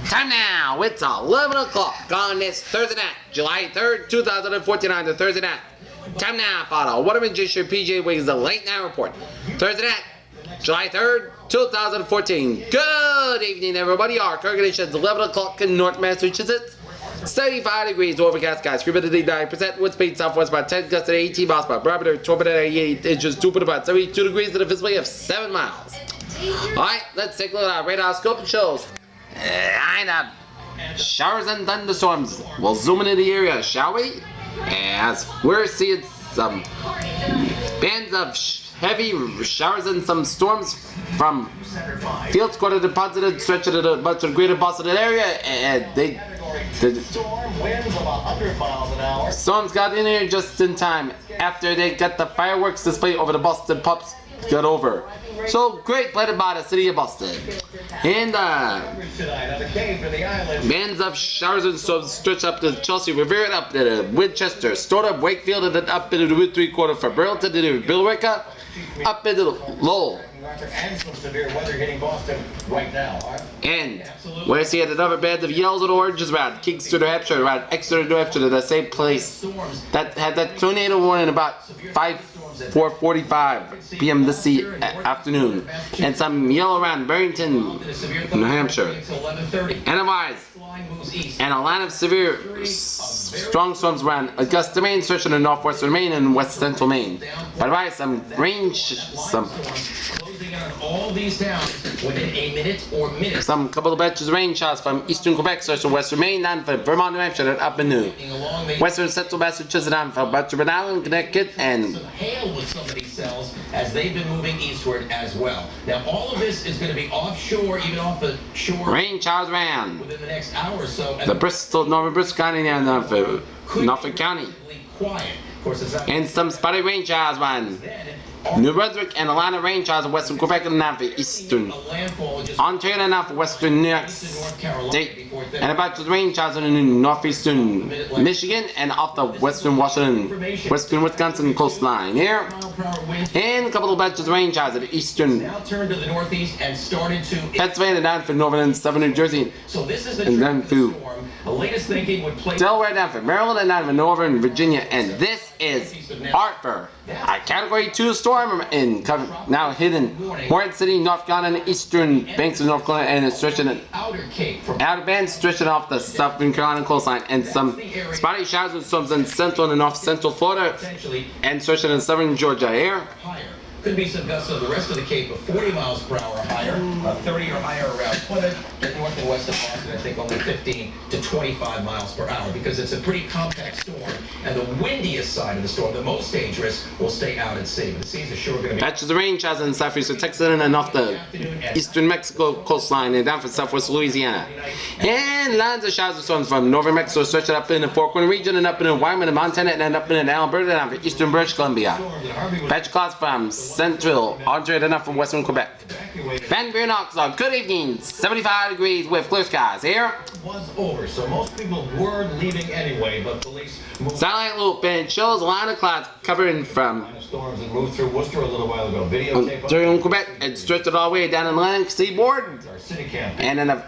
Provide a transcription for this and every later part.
Time now, it's 11 o'clock on this Thursday night, July 3rd, 2014 on the Thursday night. Time now for the Waterman J-Shirt PJ Wiggins, the late night report. Thursday night, July 3rd, 2014. Good evening, everybody. Our current conditions 11 o'clock in North Massachusetts. 75 degrees, overcast skies, humidity 9%, wind speed southwest about 10 gusts at 18 miles per hour, barometer 12.88 inches, 2 about 72 degrees, and a visibility of 7 miles. Alright, let's take a look at our radar scope and shows. And showers and thunderstorms. We'll zoom into the area, shall we? As we're seeing some bands of heavy showers and some storms from fields quarter deposited stretching to the much greater Boston area, and the storms got in here just in time after they got the fireworks display over the Boston Pups got over. So great played by the city of Boston. And bands of showers and storms stretch up to Chelsea, Revere, up to Winchester, stored up Wakefield, and then up into the Route 3 quarter from Burlington to Billerica, up into Lowell. And some severe weather hitting Boston right now. And we're seeing another band of yellows and oranges around Kingston, New Hampshire, around Exeter, New Hampshire, the same place that had that tornado warning about 4:45 p.m. this afternoon. And some yellow around Barrington, New Hampshire. And otherwise, and a line of severe strong storms around Augusta, Maine, stretching to northwestern Maine and west central Maine. By the way, some all these towns within a minute or minutes. Some couple of batches of rain showers from eastern Quebec, stretching western Maine, down from Vermont, New Hampshire, and up into western central Massachusetts, down from Rhode Island, Connecticut, and some hail with some of these cells as they've been moving eastward as well. Now, all of this is going to be offshore, even off the shore. Rain showers around within the next hour or so. The Bristol, Northern Bristol County, and Norfolk County. Quiet. Of course, it's not. And some spotty rain showers around New Brunswick, and a line of rain showers in western Quebec and now for eastern Ontario and now for western New York State, and about just rain showers in northeastern Michigan and off the western Washington, western Wisconsin coastline here, and a couple of batches of rain showers at eastern Pennsylvania down for northern and southern New Jersey, and then through Delaware down for Maryland and down for northern Virginia. And this is Hartford, a Category 2 storm in now hidden Hornet City, North Carolina, and eastern banks of North Carolina, and it's stretching outer bands stretching off the southern Carolina coastline, and some spotty showers and storms in central and north central Florida, and stretching in southern Georgia here. Could be some gusts on the rest of the Cape of 40 miles per hour or higher, 30 or higher around Plymouth, and north and west of Boston, I think only 15 to 25 miles per hour, because it's a pretty compact storm, and the windiest side of the storm, the most dangerous, will stay out at sea. But the seas are sure going to be patches of rain showers in southeastern Texas and off the eastern Mexico coastline and down from southwest Louisiana. And lines of showers and storms from northern Mexico stretching up in the Four Corner region and up in Wyoming and Montana and up in Alberta and down from eastern British Columbia. Patch clouds from central Ontario and up from western Quebec. Van Buren, Arkansas, good evening. 75 degrees with clear skies here. Was over, so most people were leaving anyway, but police moved. Satellite loop and shows a line of clouds covering from Storms and moved through Worcester a little while ago. Videotape during Quebec and stretched all the way down the Atlantic seaboard. our city camp. And then a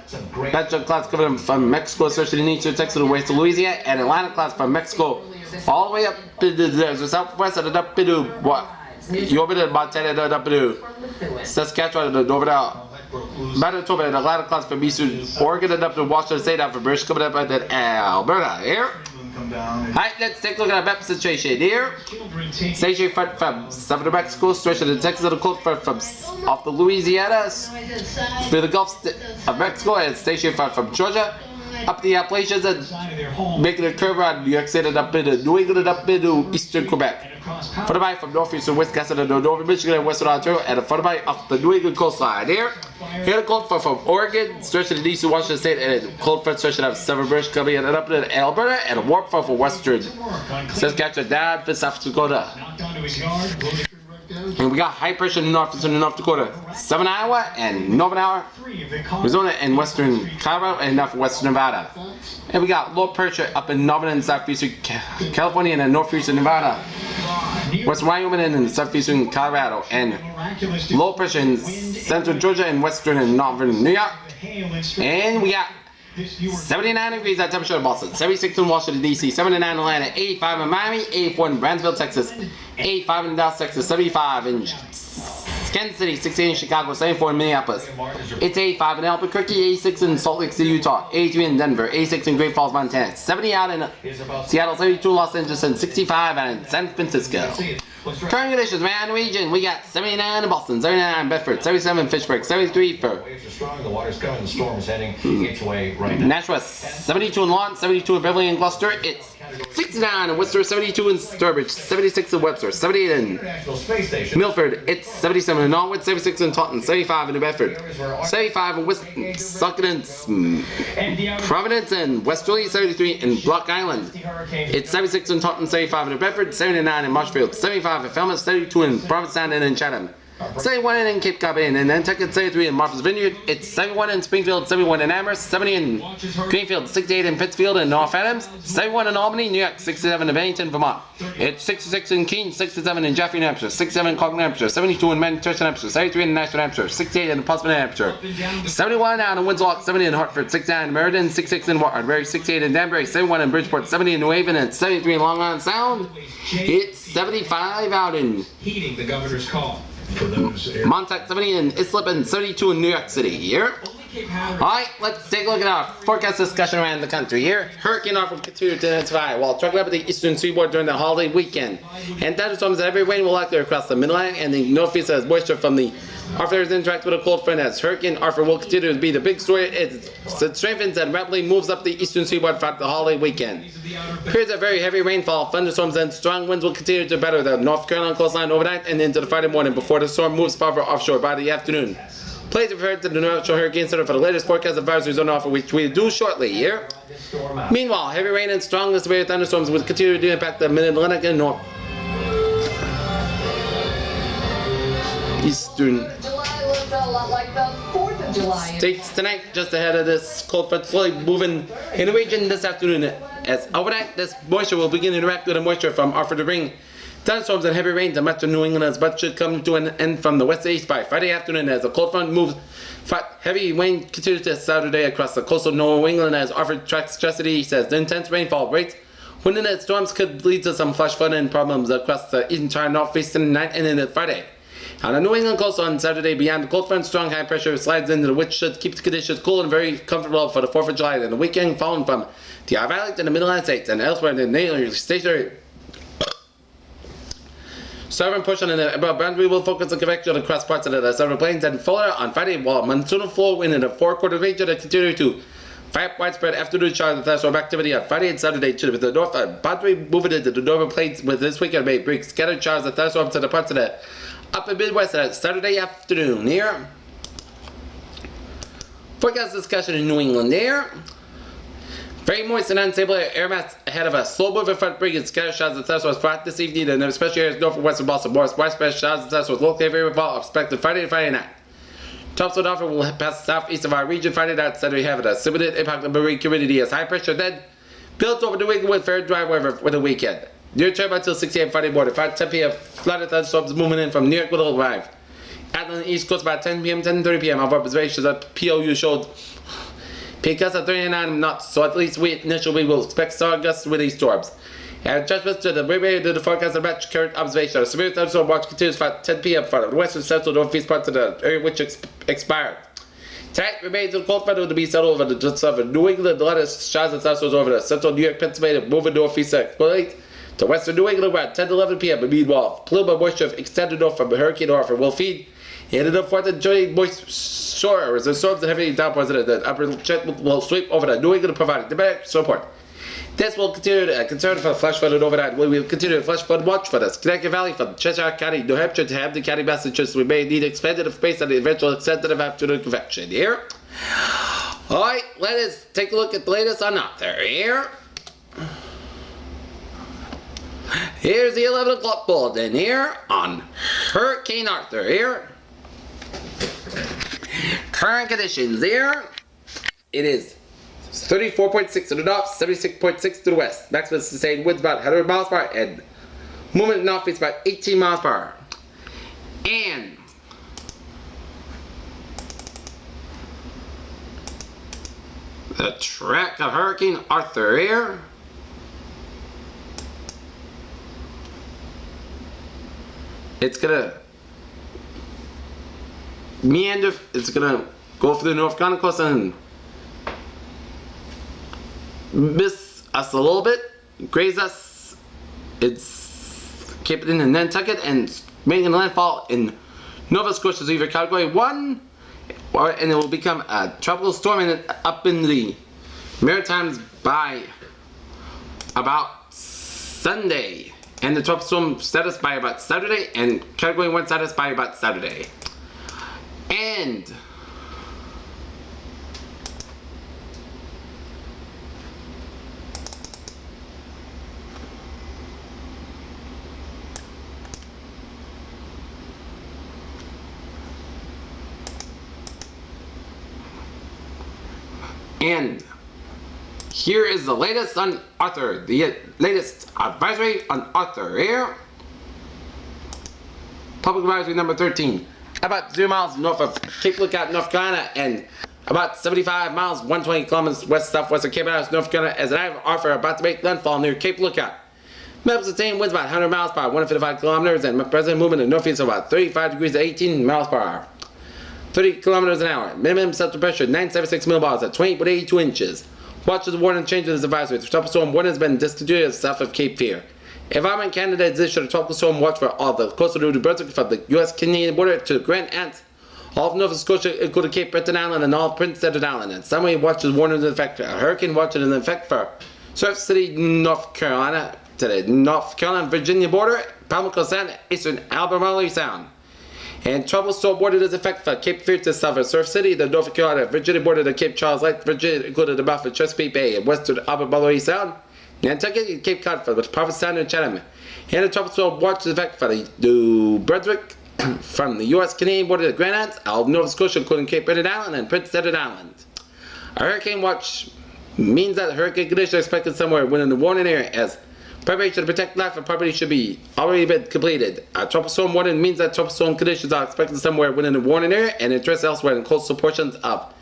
patch of clouds covering from Mexico, stretching in eastern Texas to west of Louisiana, and a line of clouds from Mexico all the way up to the southwest and up into what? You over there, Montana, and up into Saskatchewan, and over there. Manitoba, and a lot of clouds from eastern Oregon and up to Washington State, down from British coming up at Alberta here. Alright, let's take a look at our map situation here. Station front from southern Mexico, stretching to Texas, and a cold front from off the Louisiana through the Gulf of Mexico, and station front from Georgia up the Appalachians and making a curve around New York State and up into New England and up into eastern Quebec. Followed by from northeastern Wisconsin and northern Michigan and western Ontario, and followed by off the New England coastline here. Here the cold front from Oregon, stretching to eastern Washington State, and a cold front stretching out southern British Columbia and up into Alberta, and a warm front from western Saskatchewan down to South Dakota. And we got high pressure in North and North Dakota, 7 Iowa and northern Iowa, Arizona and western Colorado and enough western Nevada. And we got low pressure up in northern and southeastern California and northeastern Nevada, western Wyoming and southeastern Colorado, and low pressure in central Georgia and western and northern New York. And we got 79 degrees at temperature in Boston, 76 in Washington, D.C., 79 in Atlanta, 85 in Miami, 84 in Brownsville, Texas, 85 in Dallas, Texas, 75 in Kansas City, 68 in Chicago, 74 in Minneapolis. It's 85 in Albuquerque, 86 in Salt Lake City, Utah, 83 in Denver, 86 in Great Falls, Montana, 70 out in Seattle, 72 in Los Angeles, and 65 out in San Francisco. Current conditions, man, region, we got 79 in Boston, 79 in Bedford, 77 in Fitchburg, 73 for Waves are strong, the water's coming, the storm is heading its way right now. Nashua, 72 in Lawrence, 72 in Beverly and Gloucester. It's 69 in Worcester, 72 in Sturbridge, 76 in Webster, 78 in International Space Station. Milford. It's 77 in Norwood, 76 in Taunton, 75 in New Bedford, 75 in Providence and Westerly, 73 in Block Island. It's 76 in Taunton, 75 in New Bedford, 79 in Marshfield, 75 in Falmouth, 72 in Provincetown and in Chatham. 71 in Cape Cod and then Nantucket, 73 in Martha's Vineyard. It's 71 in Springfield, 71 in Amherst, 70 in Greenfield, 68 in Pittsfield and North Adams, 71 in Albany, New York, 67 in Bennington, Vermont. It's 66 in Keene, 67 in Jeffrey, New Hampshire, 67 in Concord, New Hampshire, 72 in Manchester, New Hampshire, 73 in Nashville, New Hampshire, 68 in Portsmouth, New Hampshire, 71 down in Windsor, 70 in Hartford, 69 in Meriden, 66 in Waterbury, 68 in Danbury, 71 in Bridgeport, 70 in New Haven, and 73 in Long Island Sound. It's 75 out in Heeding the governor's call. Montauk, 70 in Islip, and 72 in New York City here. Alright, let's take a look at our forecast discussion around the country here. Hurricane Arthur will continue to intensify while trucking up the eastern seaboard during the holiday weekend. And thunderstorms and heavy rain will likely across the Mid-Atlantic and the Northeast as moisture from the Arthur is interact with a cold front as Hurricane Arthur will continue to be the big story. It strengthens and rapidly moves up the eastern seaboard throughout the holiday weekend. Periods of very heavy rainfall, thunderstorms, and strong winds will continue to batter the North Carolina coastline overnight and into the Friday morning before the storm moves farther offshore by the afternoon. Please refer to the North Shore Hurricane Center for the latest forecast advisories on offer, which we do shortly here. Meanwhile, heavy rain and strong severe thunderstorms will continue to impact the Mid-Atlantic and North Eastern states tonight, just ahead of this cold front slowly moving in the region this afternoon. As overnight, this moisture will begin to interact with the moisture from Arthur to bring thunderstorms and heavy rain to much of New England, as much should come to an end from the west to east by Friday afternoon as the cold front moves. Heavy rain continues to Saturday across the coastal New England as Arthur tracks stress to the east as the intense rainfall rates. Wind and storms could lead to some flash flooding problems across the entire northeast tonight and into Friday. On the New England coast on Saturday, beyond the cold front, strong high pressure slides into which should keep the conditions cool and very comfortable for the 4th of July and the weekend following from the Valley to the Mid-Atlantic states and elsewhere in the neighboring stationary. Southern portion of the above boundary will focus on convection across parts of the southern plains and Florida on Friday, while monsoonal flow wind in the 4-quarter region will continue to fire widespread afternoon showers of thunderstorm activity on Friday and Saturday to the north. Boundary moving into the northern plains with this weekend may bring scattered showers of thunderstorms to the parts of the upper Midwest on Saturday afternoon here. Forecast discussion in New England there. Very moist and unstable air mass ahead of a slow moving front bringing scattered showers of thunderstorms throughout this evening and especially areas north and western Boston. More widespread showers of thunderstorms locally very rainfall expected Friday and Friday night. Topsoil offer will pass southeast of our region Friday night, Saturday having a limited impact on marine community as high pressure then built over New England with very dry weather for the weekend. Near term until 6 a.m. Friday morning. 10 p.m. flooded thunderstorms moving in from New York will arrive. Out on the east coast by 10 p.m. 10:30 p.m. Our observations at POU showed peak gusts of 39 knots, so at least initially we will expect star gusts with these storms. And adjustments to the radio to the forecast and match current observation. A severe thunderstorm watch continues by 10 p.m. for the western, central, northeast parts of the area which expired. Tonight remains a cold front to be settled over the southern New England. The latest showers and thunderstorms over the central New York, Pennsylvania, moving northeast to western New England around 10 to 11 p.m. And meanwhile, plume of moisture extended north from Hurricane Arthur will feed into the fourth and joining moist shores and storms and heavy downpours in the upper jet will sweep over the New England providing the support. This will continue to concern for flash flood and overnight. We will continue to flash flood watch for this. Connecticut Valley from Cheshire County, New Hampshire to Hampden County, Massachusetts. We may need expanded space on the eventual extent of afternoon convection here. Alright, let us take a look at the latest on Arthur here. Here's the 11 o'clock bulletin here on Hurricane Arthur here. Current conditions here. It is 34.6 to the north, 76.6 to the west. Maximum sustained winds about 100 miles per hour and movement north is about 18 miles per hour. And the track of Hurricane Arthur here. It's gonna meander, it's gonna go for the North Carolina coast and miss us a little bit, graze us. It's keep it in Nantucket and making landfall in Nova Scotia is either Category 1 and it will become a tropical storm up in the Maritimes by about Sunday, and the tropical storm status by about Saturday, and Category 1 status by about Saturday. And here is the latest on Arthur, the latest advisory on Arthur here. Public advisory number 13. About 0 miles north of Cape Lookout, North Carolina, and about 75 miles, 120 kilometers west-southwest of Cape Hatteras, North Carolina, as an active Arthur about to make landfall near Cape Lookout. Maps attain winds about 100 miles per hour, 155 kilometers, and present movement in northeast of about 35 degrees to 18 miles per hour. 30 kilometers an hour. Minimum central pressure 976 millibars at 28.82 inches. Watch the warning changes this advisory. The tropical storm warning has been discontinued south of Cape Fear. Environment Canada has issued a tropical storm watch for all the coastal New Brunswick from the U.S.-Canadian border to the Grand Anse, all of Nova Scotia, including Cape Breton Island and all of Prince Edward Island. And summary watches warning in effect. A hurricane watch is in effect for Surf City, North Carolina, to the North Carolina Virginia border, Pamlico Sound, Eastern Albemarle Sound. And tropical storm warning is in effect for Cape Fear to south of Surf City, the North Carolina Virginia border to Cape Charles Light, Virginia, including the mouth of Chesapeake Bay and western Albemarle Sound, Nantucket and Cape Cod for the Prophet Sound and Chatham. And the tropical storm watch is in effect for the New Brunswick from the U.S.-Canadian border to Grand Anse, all of Nova Scotia, including Cape Breton Island and Prince Edward Island. A hurricane watch means that hurricane conditions are expected somewhere within the warning area, as preparation to protect life and property should be already been completed. A tropical storm warning means that tropical storm conditions are expected somewhere within the warning area and interest elsewhere in coastal portions of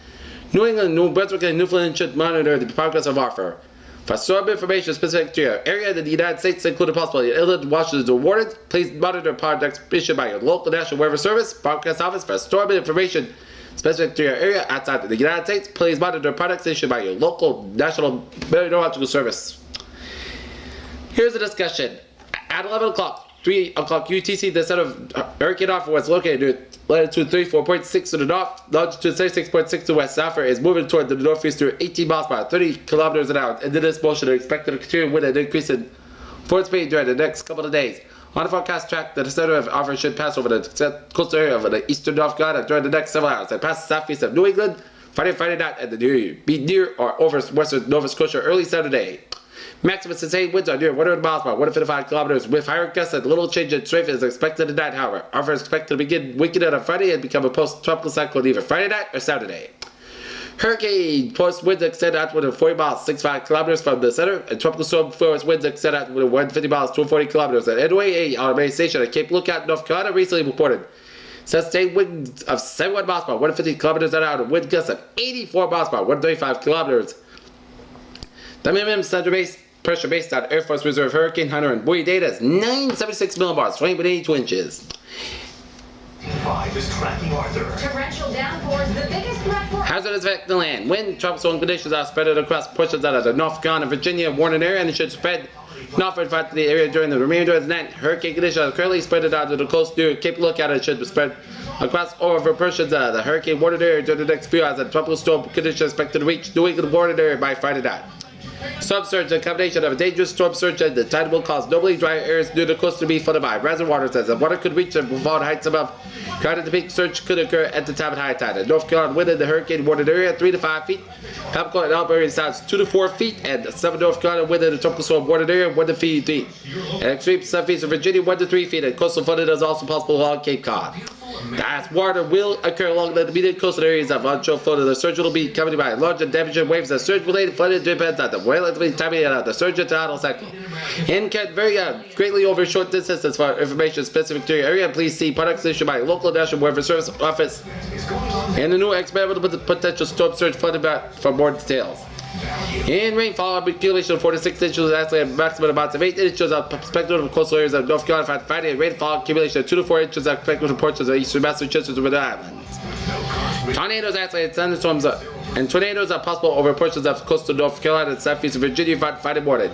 New England, New Brunswick, and Newfoundland should monitor the progress of Arthur. For storm information specific to your area of the United States, including the possibility of alert watches is awarded, please monitor products issued by your local National Weather Service broadcast office. For storm information specific to your area outside of the United States, please monitor products issued by your local National Meteorological Service. Here's the discussion. At 11 o'clock, 3 o'clock UTC, the center of Hurricane Arthur was located at latitude 34.6 to the north, longitude 36.6 to the west. Arthur is moving toward the northeast through 18 miles per hour, 30 kilometers an hour, and this motion is expected to continue with an increase in force speed during the next couple of days. On the forecast track, the center of Arthur should pass over the coastal area of the eastern North Carolina during the next several hours and pass the southeast of New England Friday night and be near or over western Nova Scotia early Saturday. Maximum sustained winds are near 100 miles per hour, 155 kilometers, with higher gusts and little change in strength is expected tonight. However, Arthur is expected to begin weakening on Friday and become a post-tropical cyclone either Friday night or Saturday. Hurricane force winds extend out within 40 miles, 65 kilometers from the center, and tropical storm force winds extend out within 150 miles, 240 kilometers. And NOAA, our main station at Cape Lookout, North Carolina, recently reported sustained winds of 71 miles per hour, 150 kilometers an hour, and wind gusts of 84 miles per hour, 135 kilometers. The minimum center pressure based on Air Force Reserve Hurricane Hunter and buoy data is 976 millibars, 20.82 inches. 5 is tracking Arthur. Torrential downpours, the biggest threat for Hazardous effect the land. Wind, tropical storm conditions are spread across portions of the North Carolina, Virginia warning area, and it should spread northward to the area during the remainder of the night. Hurricane conditions are currently spread out to the coast near Cape Lookout, and it should spread across over portions of the hurricane warning area during the next few hours. And tropical storm conditions are expected to reach New England warning area by Friday night. Storm surge, a combination of a dangerous storm surge and the tide will cause normally dry areas near the coast to be flooded by rising waters as the water could reach the profound heights above. Current the peak surge could occur at the time of high tide. In North Carolina, within the hurricane warning area, 3 to 5 feet. Pamlico and Albemarle Sounds 2 to 4 feet, and Southern North Carolina within the tropical storm warning area 1 to 3 feet. And extreme southeast of Virginia 1 to 3 feet, and coastal flooding is also possible along Cape Cod. As water will occur along the immediate coastal areas of onshore Florida, the surge will be accompanied by large and damaging waves. The surge-related flooding depends on the relatively timing of the surge and tidal cycle. And can vary greatly over short distances. For information specific to your area, please see products issued by local National Weather Service office. And the new expert with the potential storm surge flooded back for more details. In rainfall, accumulation of 46 inches is actually a maximum amount of 8 inches of expected of coastal areas of North Carolina Friday. And rainfall accumulation of 2 to 4 inches is expected from portions of eastern Massachusetts and the islands. Tornadoes actually thunderstorms and tornadoes are possible over portions of coastal North Carolina and southeast Virginia Friday morning.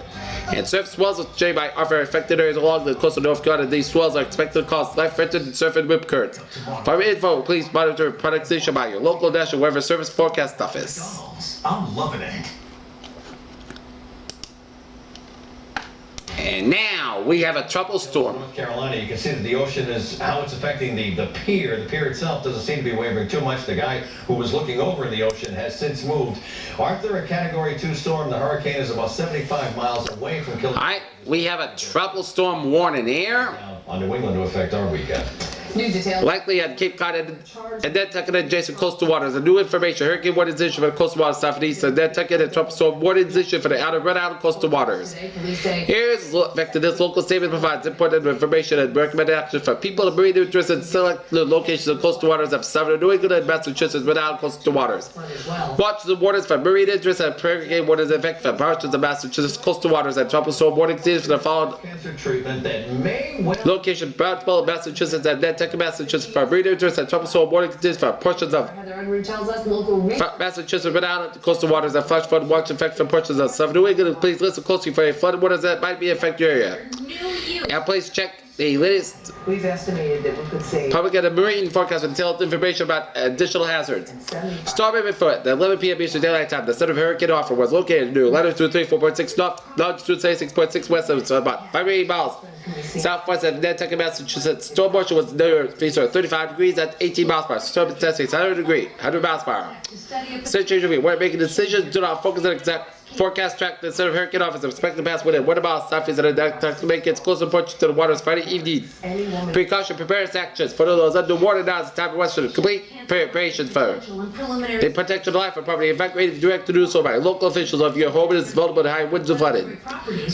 And surf swells will stray by other affected areas along the coast of North Carolina. These swells are expected to cause life-threatening surf and whip currents. For more info, please monitor product issued by your local National Weather Service Forecast Office. I'm loving it. And now we have a tropical storm. North Carolina, you can see that the ocean is how it's affecting the pier. The pier itself doesn't seem to be wavering too much. The guy who was looking over in the ocean has since moved. Arthur, a Category 2 storm. The hurricane is about 75 miles away from Kill. Alright, we have a tropical storm warning here. On New England to affect our weekend. New details. Likely at Cape Cod and Nantucket adjacent coastal waters. The new information: hurricane warning issued for the coastal waters south and east of Nantucket and tropical storm warning issued for the outer Rhode Island coastal waters. Here's effective. This local statement provides important information and recommended action for people of marine interest in select locations of coastal waters of southern New England and Massachusetts Rhode Island coastal waters. Watch the warnings for marine interest and hurricane warnings effect for portions of Massachusetts coastal waters and tropical storm warning seasons for the following Cancer treatment that may well location: Brownsville, Massachusetts, and Nantucket, Massachusetts for marine interest and tropical storm warning conditions for portions of Heather Unruh tells us local Massachusetts, Rhode Island, coastal waters that flash flood watch effect for portions of southern New England. Please listen closely for any flood waters that might be affect your area. And please check the latest We've estimated that we could save public and marine forecast with detailed information about additional hazards. 75. Storm before at 11 p.m. Eastern Daylight Time. The center of hurricane offer was located near latitude 4.6 north, longitude 6.6 west, so about 580 miles southwest of Nantucket, Massachusetts. Storm motion was near 35 degrees at 18 miles per hour. Storm intensity 100 miles per hour. Situation review: when making decisions, do not focus on exact forecast track. The center of hurricane office expected to pass within 1 mile southeast of the Nantucket to make its close approach to the waters Friday evening. Precaution: preparedness actions for those underwater now. It's time for Western complete preparations for the protection of life and property. Evacuated direct to do so by local officials of your home is vulnerable to high winds and flooding.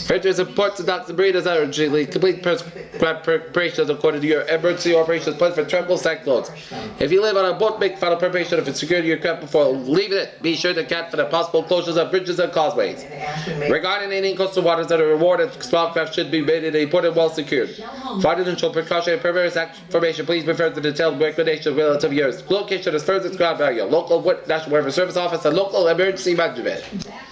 Factors important to docks and marinas are urgently complete preparations according to your emergency operations plan for tropical cyclones. If you live on a boat, make final preparation for security your craft before leaving it. Be sure to account for the possible closures of bridges and causeways. Regarding any coastal waters that are rewarded, small craft should be made in a port and well secured. For additional precaution and preparedness information, please refer to the detailed recommendations relative to yours. Location is further described by your local National Weather Service Office and local emergency management.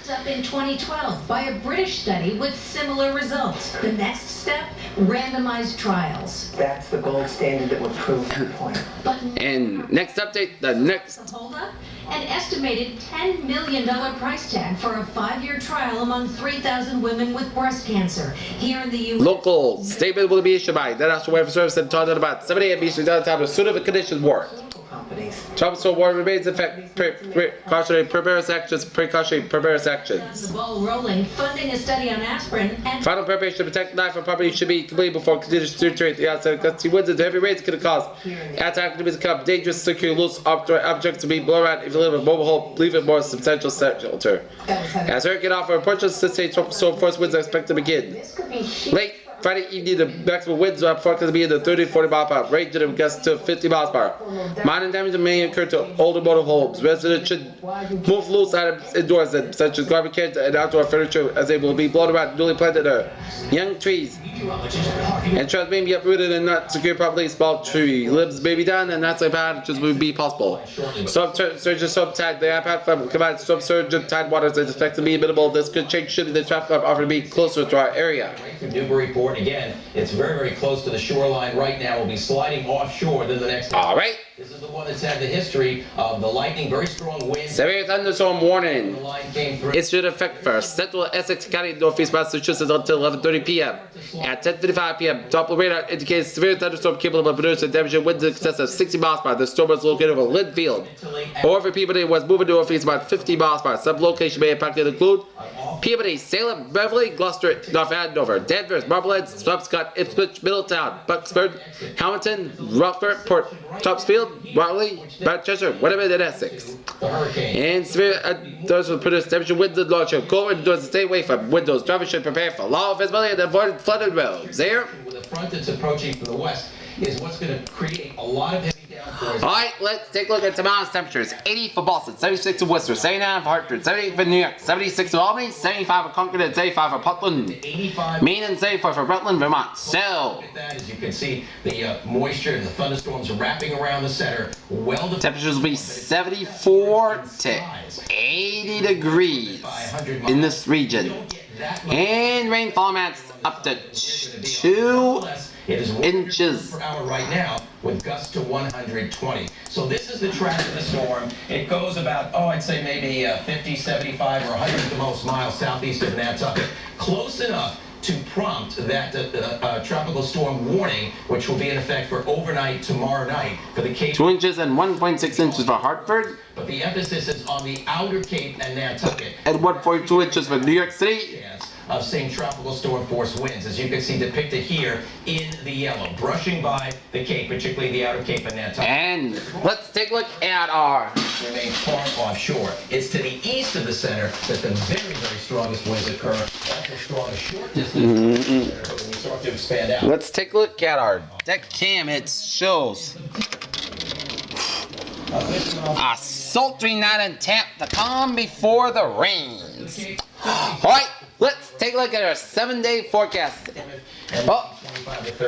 backed up in 2012 by a British study with similar results. The next step, randomized trials. That's the gold standard that would prove the point. But And next update, the next hold up, an estimated $10 million price tag for a 5-year trial among 3,000 women with breast cancer here in the U.S. local statement will be issued by the National Weather Service and taught at about 7 a.m. Eastern Daylight Time as soon as the conditions warrant. Companies. Tropical warning remains in effect. Precautionary preparedness actions. Precautionary preparedness actions. The ball rolling, funding a study on aspirin and Final preparation to protect life and property should be completed before conditions deteriorate. The outside gusty winds and heavy rains can cause attack to become dangerous. Secure loose objects to be blown around. If you live in a mobile home, leave it more substantial shelter. As hurricane offer approaches, sustained tropical storm force winds are expected to begin. This could be Late Friday evening, the maximum winds are forecast to be in the 30 to 40 mile per hour range and gusts to 50 miles per hour. Minor damage may occur to older motor homes. Residents should move loose items indoors, such as garbage cans and outdoor furniture, as they will be blown around newly planted young trees. And trees may be uprooted and not secured properly. Small tree limbs may be down, and that's patches will be possible. Storm surge and storm tide. The impact from combined storm surge and tide waters is expected to be minimal. This could change should the traffic offer to be closer to our area. From Newburyport, again, it's very, very close to the shoreline right now. We'll be sliding offshore than the next. All right. This is the one that's had the history of the lightning, very strong winds. Severe thunderstorm warning. The line came through. It should affect first central Essex County, northeast Massachusetts until 11:30 p.m. At 10:55 p.m., Doppler radar indicates severe thunderstorm capable of producing damaging winds in excess of 60 miles per hour. The storm was located over Linfield. However, Peabody was moving northeast about 50 miles per hour. Some locations may impact include Peabody, Salem, Beverly, Gloucester, North Andover, Danvers, Marblehead, Swampscott, Ipswich, Middletown, Bucksford, Hamilton, Rockford, Port Topsfield, Raleigh, Manchester, Windermere, and Essex. The hurricane. And severe those will produce temperature winds and launch of cold windows and stay away from windows. Drivers should prepare for low visibility and avoid flooded roads. There. With the front that's approaching from the west is what's going to create a lot of heavy downpours. Alright, let's take a look at tomorrow's temperatures. 80 for Boston, 76 for Worcester, 79 for Hartford, 78 for New York, 76 for Albany, 75 for Concord, and 75 for Portland, Maine, and 74 for Rutland, Vermont. So, as you can see, the moisture and the thunderstorms are wrapping around the center. Temperatures will be 74 to 80 degrees in this region. And rainfall amounts up to 2 inches per hour right now with gusts to 120. So this is the track of the storm. It goes about, I'd say maybe 50, 75, or 100 at the most miles southeast of Nantucket. Close enough to prompt that tropical storm warning, which will be in effect for overnight tomorrow night for the Cape. 2 inches and 1.6 inches for Hartford. But the emphasis is on the outer Cape and Nantucket. And 1.2 inches for New York City. Of seeing tropical storm force winds, as you can see depicted here in the yellow, brushing by the Cape, particularly the outer Cape and Nantucket. And let's take a look at our remain far offshore. It's to the east of the center that the very, very strongest winds occur. Also strong a short distance from the center, but when you start to expand out. Let's take a look at our deck cam. It shows a sultry night in Tampa, the calm before the rains. Alright, let's take a look at our 7-day forecast. Oh,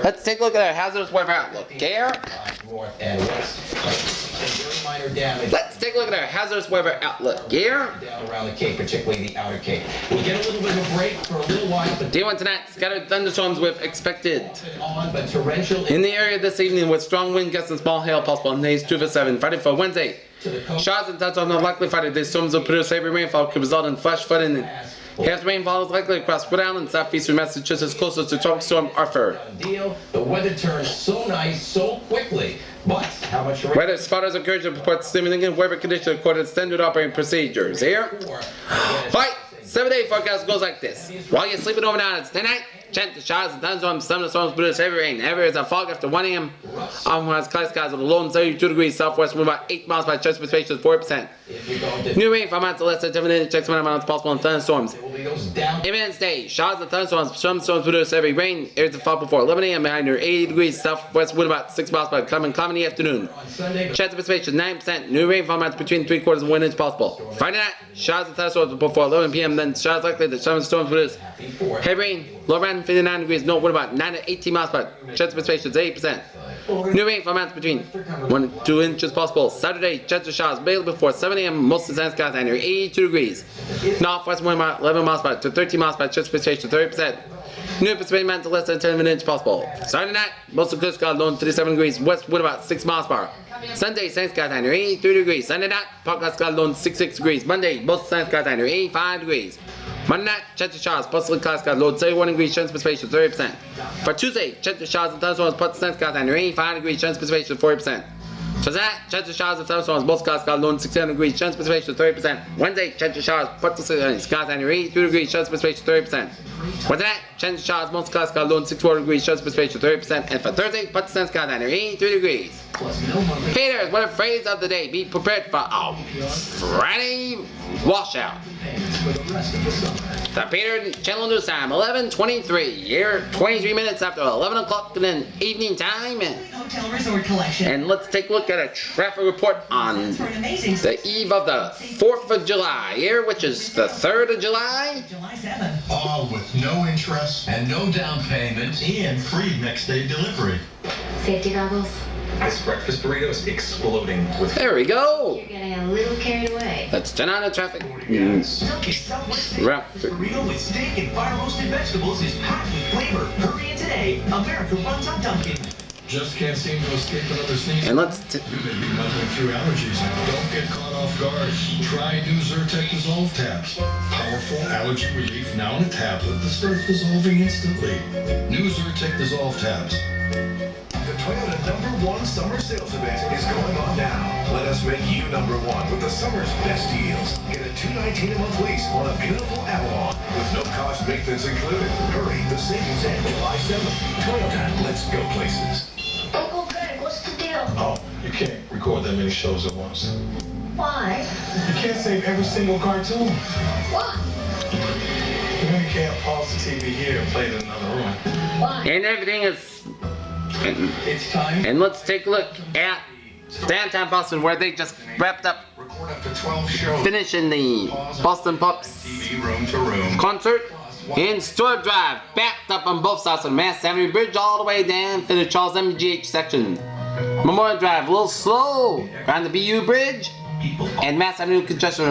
let's take a look at our hazardous weather outlook. Here. North and west. Very minor damage. Let's take a look at our hazardous weather outlook. Here. Down around the Cape, particularly the outer Cape. We'll get a little bit of a break for a little while. But Day 1 tonight, scattered thunderstorms with expected. But torrential In the area this evening with strong wind gusts and small hail possible on days 2 for 7. Friday for Wednesday. Showers and thunderstorms are likely Friday. These storms will produce heavy rainfall, could result in flash flooding. Heavy rainfall is likely across Rhode Island, southeastern Massachusetts, closer to Tropical Storm Arthur. The weather turns so nice so quickly, but how much rain? Weather spotters are encouraged to report significant weather conditions according to standard operating procedures. Here. Alright, 7-day forecast goes like this. While you're sleeping overnight, it's tonight. Chance of showers and thunderstorms, some of the storms produce heavy rain. Heavy rains are fog after 1 a.m. Otherwise, cloudy skies with a low in 32 degrees southwest with about 8 miles by chance precipitation 4%. New rain from amounts of less than 7 inches, checks amount of amounts possible in thunderstorms. Imminent day, showers and thunderstorms, some storms produce heavy rain. Areas of fog before 11 a.m. behind near 80 degrees southwest with about 6 miles by common in the afternoon. Chance of precipitation 9%. New rain from amounts between 3/4 and 1 inch possible. Friday night, showers and thunderstorms before 11 p.m. Then showers likely that some storms produce heavy rain. Low around 59 degrees, no wind about 9 to 18 miles per hour. Chance of precipitation is 8%. New rain for amounts between 1 and 2 inches possible. Saturday, chance of showers mainly before 7 a.m. Most of the sun skies near 82 degrees. Northwest wind about 11 miles per hour to 13 miles per hour. Chance of precipitation 30%. New precipitation amounts less than 10 inches possible. Saturday night, most of the coast skies low 37 degrees. West wind about 6 miles per hour. Sunday, sun skies near 83 degrees. Sunday night, Park skies low 66 degrees. Monday, most of the sun skies near 85 degrees. Monday night, chance of showers, possibly clouds skies low 31 degrees, chance of precipitation 30%. For Tuesday, chance of showers and thunderstorms, possibly sun skies near 85 degrees, chance of precipitation 40%. For tonight, chance of showers and thunderstorms, most clouds skies low 67 degrees, chance of precipitation 30%. Wednesday, chance of showers, possibly skies near 82 degrees, chance of precipitation 30%. For tonight, chance of showers, most clouds skies low 64 degrees, chance of precipitation 30%. And for Thursday, possibly skies near 83 degrees. Peters, what a phrase of the day. Be prepared for a Friday washout. The Peter Channel News Time, 11:23. Here, 23 minutes after 11 o'clock in the evening time. Hotel Resort Collection. And let's take a look at a traffic report on the eve of the 4th of July here, which is the 3rd of July. July 7th. All with no interest And no down payment. and free next day delivery. Safety goggles. This breakfast burrito is exploding with There we go. You're getting a little carried away. Let's turn on the traffic. Silky Southwest steak Right. burrito with steak and fire roasted vegetables is packed with flavor. Hurry in today. America runs on Dunkin'. Just can't seem to escape another sneeze. And let's You may be muddling through allergies. Don't get caught off guard. Try new Zyrtec Dissolve Tabs. Powerful allergy relief now in a tablet that starts dissolving instantly. New Zyrtec Dissolve Tabs. The Toyota #1 summer sales event is going on now. Let us make you #1 with the summer's best deals. Get a $219 a month lease on a beautiful Avalon with no cost maintenance included. Hurry, the savings end July 7th. Toyota, let's go places. Uncle Greg, what's the deal? Oh, you can't record that many shows at once. Why? You can't save every single cartoon. What? You can't pause the TV here and play it in another room. Why? and everything is. It's time. And let's take a look at downtown Boston, where they just wrapped up Record up to 12 shows. finishing the Boston Pops TV room to room. concert. In Stewart Drive, backed up on both sides of Mass Avenue Bridge all the way down to the Charles MGH section. Memorial Drive, a little slow around the BU Bridge and Mass Avenue congestion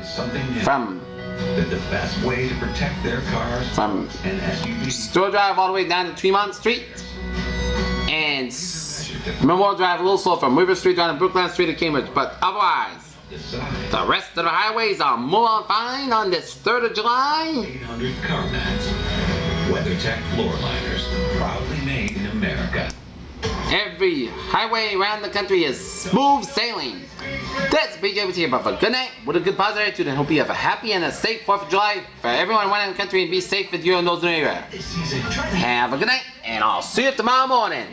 Something new. from That the best way to protect their cars and SUVs. Stewart Drive all the way down to Tremont Street and Memorial Drive a little slow from River Street down to Brookline Street to Cambridge, but otherwise the rest of the highways are moving fine on this 3rd of July. 800 car mats. WeatherTech floor liners. Proudly made in America. Every highway around the country is smooth sailing. That's BJ with you, but for good night, with a good positive attitude, and hope you have a happy and a safe 4th of July for everyone around the country, and be safe with you and those in the area. Have a good night, and I'll see you tomorrow morning.